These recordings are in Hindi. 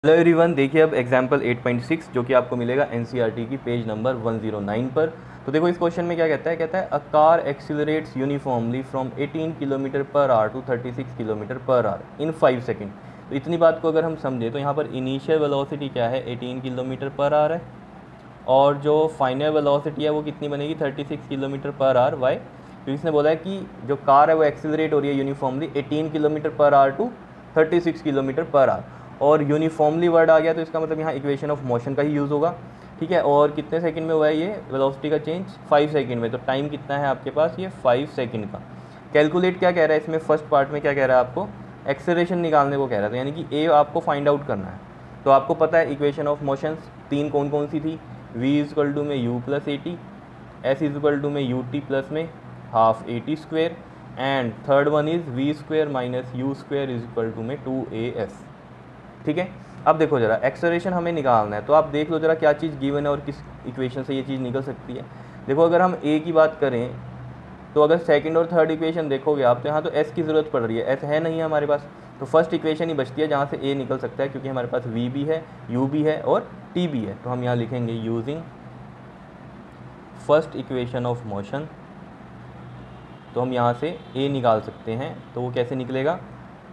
हेलो एवरीवन, देखिए अब एग्जाम्पल 8.6 जो कि आपको मिलेगा एनसीईआरटी की पेज नंबर 109 पर। तो देखो इस क्वेश्चन में क्या कहता है a car accelerates uniformly from 18 kilometre per hour to 36 kilometre per hour in 5 second. तो इतनी बात को अगर हम समझें तो यहाँ पर इनिशियल वेलोसिटी क्या है, 18 किलोमीटर पर आवर है, और जो फाइनल वेलोसिटी है वो कितनी बनेगी, 36 किलोमीटर पर आवर। वाई? क्योंकि इसने बोला है कि जो कार है वो एक्सीलरेट हो रही है uniformly 18 kilometre per hour to 36 kilometre per hour, और यूनिफॉर्मली वर्ड आ गया तो इसका मतलब यहाँ इक्वेशन ऑफ मोशन का ही यूज़ होगा। ठीक है, और कितने सेकंड में हुआ है ये वेलोसिटी का चेंज, 5 सेकंड में। तो टाइम कितना है आपके पास, ये 5 सेकंड का। कैलकुलेट क्या कह रहा है इसमें, फर्स्ट पार्ट में क्या कह रहा है, आपको एक्सेलरेशन निकालने को कह रहा था, यानी कि ए आपको फाइंड आउट करना है। तो आपको पता है इक्वेशन ऑफ मोशन तीन कौन कौन सी थी, v इजक्वल टू में u plus a t, s is equal to में यू टी प्लस में half a t square, and third one is v square minus u square is equal to में 2as। ठीक है, अब देखो जरा एक्सेलरेशन हमें निकालना है, तो आप देख लो जरा क्या चीज़ गिवन है और किस इक्वेशन से ये चीज़ निकल सकती है। देखो अगर हम ए की बात करें तो अगर सेकंड और थर्ड इक्वेशन देखोगे आप, तो यहाँ तो एस की ज़रूरत पड़ रही है, एस है नहीं है हमारे पास, तो फर्स्ट इक्वेशन ही बचती है जहाँ से ए निकल सकता है, क्योंकि हमारे पास वी भी है, यू भी है और टी भी है। तो हम यहाँ लिखेंगे using first equation of motion, तो हम यहाँ से ए निकाल सकते हैं। तो वो कैसे निकलेगा,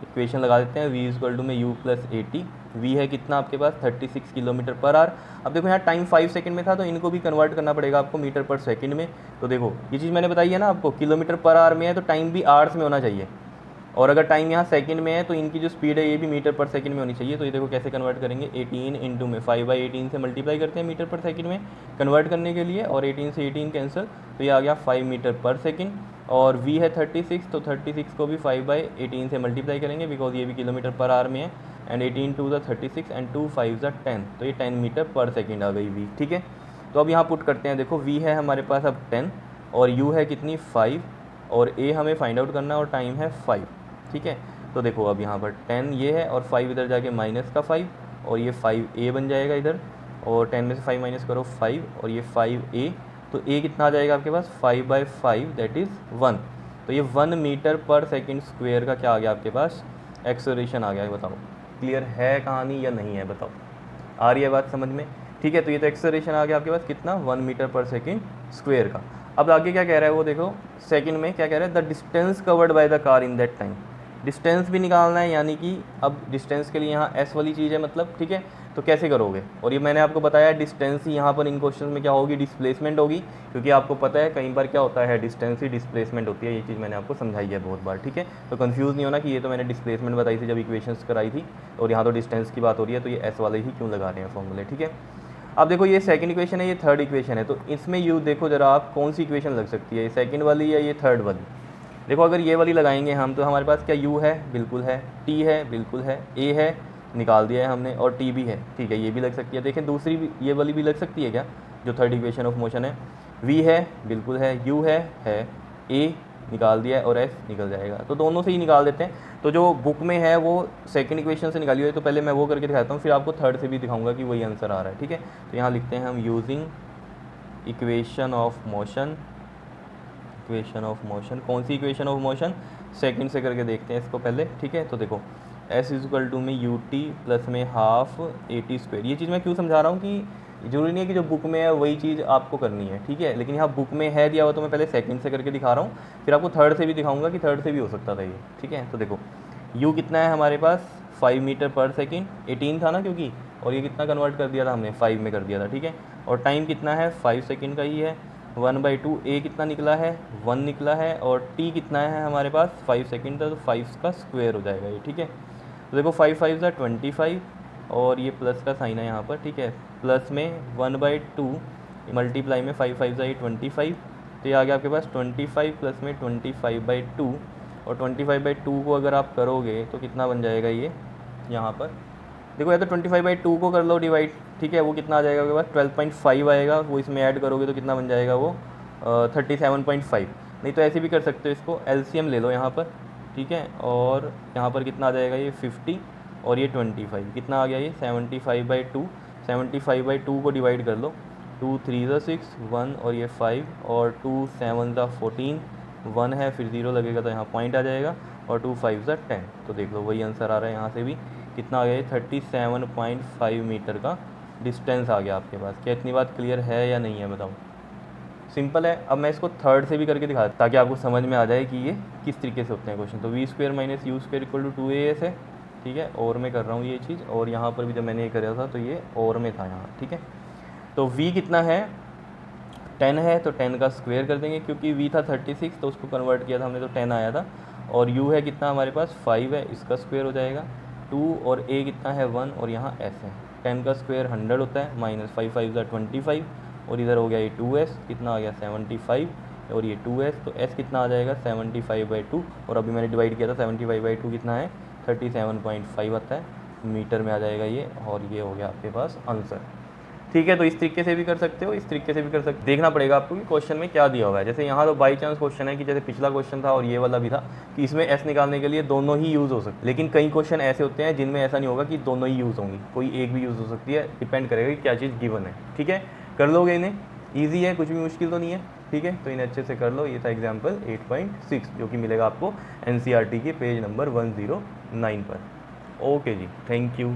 इक्वेशन लगा देते हैं, v इजक्वल टू में u plus a t, v है कितना आपके पास 36 किलोमीटर पर आवर। अब देखो यहाँ टाइम 5 सेकंड में था, तो इनको भी कन्वर्ट करना पड़ेगा आपको मीटर पर सेकंड में। तो देखो ये चीज़ मैंने बताई है ना आपको, किलोमीटर पर आवर में है तो टाइम भी आवर्स में होना चाहिए, और अगर टाइम यहाँ सेकंड में है तो इनकी जो स्पीड है ये भी मीटर पर सेकंड में होनी चाहिए। तो ये देखो कैसे कन्वर्ट करेंगे, 18 इंटू में 5/18 से मल्टीप्लाई करते हैं मीटर पर सेकंड में कन्वर्ट करने के लिए, और 18 से 18 कैंसिल, तो ये आ गया 5 मीटर पर सेकंड। और v है 36, तो 36 को भी 5/18 से मल्टीप्लाई करेंगे, बिकॉज ये भी किलोमीटर पर आवर में है, एंड 18 टू द 36 एंड 2 5 ज़ा 10, तो ये 10 मीटर पर सेकंड आ गई v। ठीक है, तो अब यहाँ पुट करते हैं, देखो v है हमारे पास अब 10, और u है कितनी 5, और a हमें फाइंड आउट करना है, और टाइम है 5। ठीक है, तो देखो अब यहाँ पर 10 ये है, और 5 इधर जाके माइनस का 5, और ये 5a बन जाएगा इधर, और 10 में से 5 माइनस करो 5, और ये 5a, तो a कितना आ जाएगा आपके पास 5/5 दैट इज़ 1। तो ये 1 मीटर पर सेकंड स्क्वेयर का क्या आ गया आपके पास, एक्सेलरेशन आ गया। बताओ क्लियर है कहानी या नहीं है, बताओ आ रही है बात समझ में। ठीक है, तो ये तो एक्सेलरेशन आ गया आपके पास कितना, 1 मीटर पर सेकंड स्क्वेयर का। अब आगे क्या कह रहा है वो देखो, सेकंड में क्या कह रहा है, the distance covered by the car in that time. Distance भी निकालना है, यानी कि अब डिस्टेंस के लिए यहाँ एस वाली चीज़ है मतलब। ठीक है, तो कैसे करोगे, और ये मैंने आपको बताया डिस्टेंस ही यहाँ पर इन क्वेश्चन में क्या होगी, डिस्प्लेसमेंट होगी, क्योंकि आपको पता है कई बार क्या होता है डिस्टेंस ही डिस्प्लेसमेंट होती है, ये चीज़ मैंने आपको समझाई है बहुत बार। ठीक है, तो कंफ्यूज नहीं होना कि ये तो मैंने डिस्प्लेसमेंट बताई थी जब इक्वेशंस कराई थी, और यहाँ तो डिस्टेंस की बात हो रही है, तो ये एस वाले ही क्यों लगा रहे हैं फॉर्मूले। ठीक है, अब देखो ये सेकंड इक्वेशन है, ये थर्ड इक्वेशन है, तो इसमें यू देखो जरा आप कौन सी इक्वेशन लग सकती है, ये सेकंड वाली या ये थर्ड वाली। देखो अगर ये वाली लगाएंगे हम, तो हमारे पास क्या u है, बिल्कुल है, t है, बिल्कुल है, a है, निकाल दिया है हमने, और t भी है। ठीक है, ये भी लग सकती है। देखें दूसरी भी, ये वाली भी लग सकती है क्या, जो थर्ड इक्वेशन ऑफ मोशन है, v है, बिल्कुल है, u है, a निकाल दिया है, और s निकल जाएगा। तो दोनों से ही निकाल देते हैं। तो जो बुक में है वो सेकंड इक्वेशन से निकाली हुई है, तो पहले मैं वो करके दिखाता हूँ, फिर आपको थर्ड से भी दिखाऊंगा कि वही आंसर आ रहा है। ठीक है, तो यहाँ लिखते हैं हम using equation of motion, equation of motion, कौन सी इक्वेशन ऑफ मोशन, सेकंड से करके देखते हैं इसको पहले। ठीक है, तो देखो s इजक्वल टू में यू टी प्लस में हाफ ए टी स्क्वेयर। ये चीज़ मैं क्यों समझा रहा हूँ कि जरूरी नहीं है कि जो बुक में है वही चीज़ आपको करनी है। ठीक है, लेकिन यहाँ बुक में है दिया हुआ, तो मैं पहले सेकंड से करके दिखा रहा हूँ, फिर आपको थर्ड से भी दिखाऊंगा कि थर्ड से भी हो सकता था ये। ठीक है, तो देखो u कितना है हमारे पास 5 मीटर पर सेकेंड, 18 था ना क्योंकि, और ये कितना कन्वर्ट कर दिया था हमने, 5 में कर दिया था। ठीक है, और टाइम कितना है 5 सेकेंड का ही है, 1/2, a कितना निकला है 1 निकला है, और t कितना है हमारे पास 5 सेकेंड था, तो 5 का स्क्वायर हो जाएगा ये। ठीक है, तो देखो 5 5 ज़ा 25, और ये प्लस का साइन है यहाँ पर। ठीक है, प्लस में 1/2 मल्टीप्लाई में 5 5 ज़ा ये 25, तो ये आ गया आपके पास 25 प्लस में 25/2, और 25/2 को अगर आप करोगे तो कितना बन जाएगा ये यहाँ पर, देखो या तो 25/2 को कर लो डिवाइड। ठीक है, वो कितना आ जाएगा आपके पास 12.5 आएगा, वो इसमें ऐड करोगे तो कितना बन जाएगा वो 37.5। नहीं तो ऐसे भी कर सकते हो, इसको एलसीएम ले लो यहाँ पर। ठीक है, और यहाँ पर कितना आ जाएगा ये 50, और ये 25 कितना आ गया ये 75/2, 75/2 को डिवाइड कर लो, 2 3 ज़ा 6 1, और ये 5, और 2 7 ज़ा 14, 1 है फिर 0 लगेगा तो यहाँ पॉइंट आ जाएगा, और 2 5 ज़ा 10। तो देख लो वही आंसर आ रहा है यहाँ से भी, कितना आ गया, 37.5 मीटर का डिस्टेंस आ गया आपके पास। क्या इतनी बात क्लियर है या नहीं है बताओ? सिंपल है। अब मैं इसको थर्ड से भी करके दिखा ताकि आपको समझ में आ जाए कि ये किस तरीके से होते हैं क्वेश्चन। तो v square minus u square equal to 2as है, ठीक है, और मैं कर रहा हूँ ये चीज़, और यहाँ पर भी जब मैंने ये करा था तो ये और में था यहाँ, ठीक है। तो v कितना है, 10 है, तो 10 का स्क्वायर कर देंगे, क्योंकि v था 36 तो उसको कन्वर्ट किया था हमने तो 10 आया था। और u है कितना हमारे पास 5 है, इसका स्क्वायर हो जाएगा 2, और a कितना है 1, और यहाँ s है। 10 का स्क्वायर 100 होता है, माइनस 5 5 25, और इधर हो गया ये 2s, कितना आ गया 75, और ये 2s, तो s कितना आ जाएगा 75/2, और अभी मैंने डिवाइड किया था 75/2 कितना है 37.5 आता है, मीटर में आ जाएगा ये, और ये हो गया आपके पास आंसर। ठीक है, तो इस तरीके से भी कर सकते हो, इस तरीके से भी कर सकते हो। देखना पड़ेगा आपको कि क्वेश्चन में क्या दिया हुआ है। जैसे यहाँ तो बाई चांस क्वेश्चन है कि जैसे पिछला क्वेश्चन था और ये वाला भी था कि इसमें एस निकालने के लिए दोनों ही यूज़ हो सकते, लेकिन कई क्वेश्चन ऐसे होते हैं जिनमें ऐसा नहीं होगा कि दोनों ही यूज़ होंगी, कोई एक भी यूज़ हो सकती है, डिपेंड करेगा कि क्या चीज़ गिवन है। ठीक है, कर लोगे इन्हें, ईजी है, कुछ भी मुश्किल तो नहीं है। ठीक है, तो इन्हें अच्छे से कर लो। ये था एग्जाम्पल 8.6 जो कि मिलेगा आपको NCERT के पेज नंबर 109 पर। ओके जी, थैंक यू।